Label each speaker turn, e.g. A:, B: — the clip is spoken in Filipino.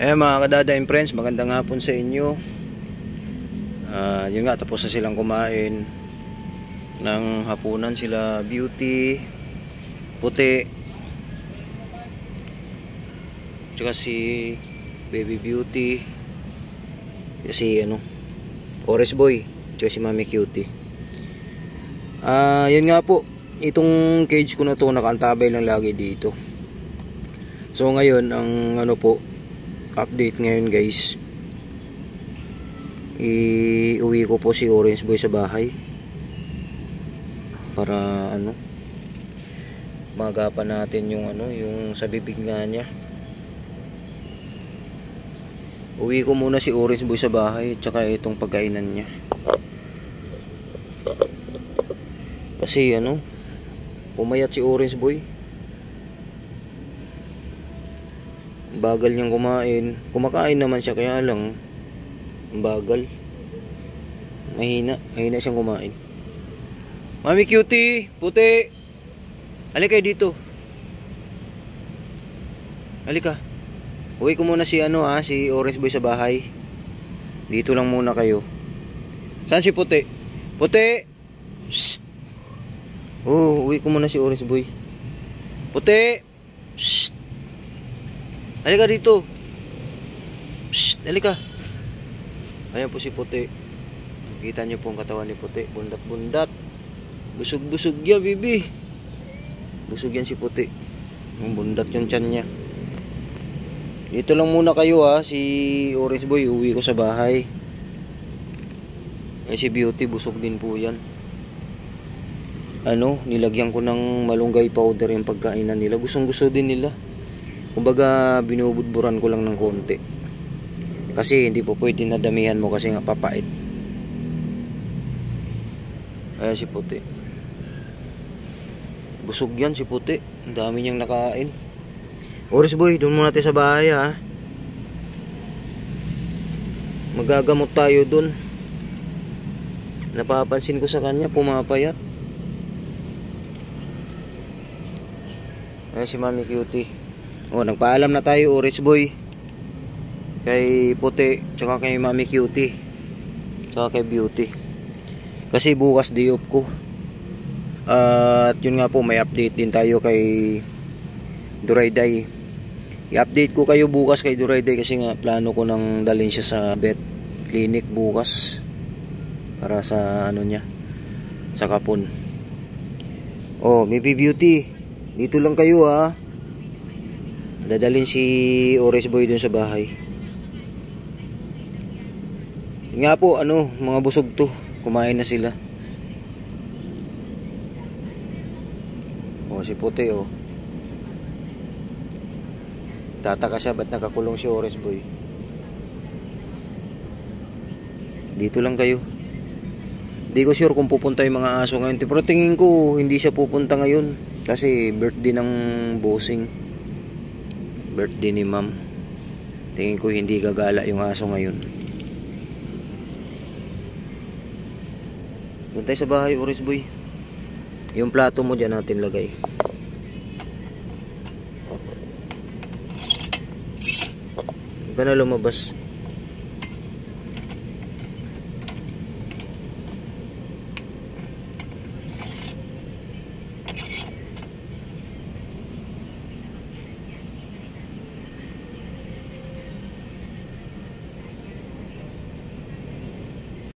A: Mga kadada and friends, magandang hapon sa inyo. Yun nga, tapos na silang kumain ng hapunan. Sila Beauty, Puti, tsaka si Baby Beauty, si Forest Boy, tsaka si Mami Cutie. Yun nga po, itong cage ko na to nakaantabay lang lagi dito. So ngayon ang update ngayon guys, iuwi ko po si Orange Boy sa bahay para magapan natin yung yung sa bibig nga niya. Uwi ko muna si Orange Boy sa bahay tsaka itong pagkainan niya, kasi pumayat si Orange Boy. Bagal niyang kumain. Kumakain naman siya, kaya lang bagal. Mahina siyang kumain. Mami Cutie, Puti, halika kayo dito. Halika. Uwi ko muna si si Orange Boy sa bahay. Dito lang muna kayo. Saan si Puti? Puti. Shh. Uwi ko muna si Orange Boy. Puti. Shh. Halika dito. Psst, halika. Ayan po si Puti. Kita niyo po ang katawan ni Puti. Bundat-bundat. Busog-busog yan, bibi. Busog yan si Puti. Bundat yung tiyan niya. Ito lang muna kayo si Orange Boy, uwi ko sa bahay. Si Beauty, busog din po yan. Nilagyan ko ng malunggay powder yung pagkainan nila. Gustong-gusto din nila. Kumbaga binubudburan ko lang ng konti, kasi hindi po pwede na damihan mo kasi nga papait. Ayan si Puti. Busog yan si Puti. Ang dami niyang nakain. Orange Boy, doon muna tayo sa bahay Magagamot tayo doon. Napapansin ko sa kanya, pumapayat. Ayan si Mami Cutie. Nagpaalam na tayo Orange Boy, kay Puti, tsaka kay Mami Cutie, tsaka kay Beauty, kasi bukas day off ko. At yun nga po, may update din tayo kay Durayday. I-update ko kayo bukas kay Durayday, kasi nga plano ko nang dalhin siya sa vet clinic bukas para sa niya, sa kapon. Maybe Beauty, dito lang kayo dadalhin si Orange Boy dun sa bahay. Nga po, mga busog to. Kumain na sila. Si Puti tataka siya, ba't nakakulong si Orange Boy. Dito lang kayo. Hindi ko sure kung pupunta yung mga aso ngayon, pero tingin ko hindi siya pupunta ngayon, kasi birthday ng bossing, birthday ni ma'am. Tingin ko hindi gagala yung aso ngayon. Doon tayo sa bahay Orange Boy. Yung plato mo dyan natin lagay. Huwag ka na lumabas.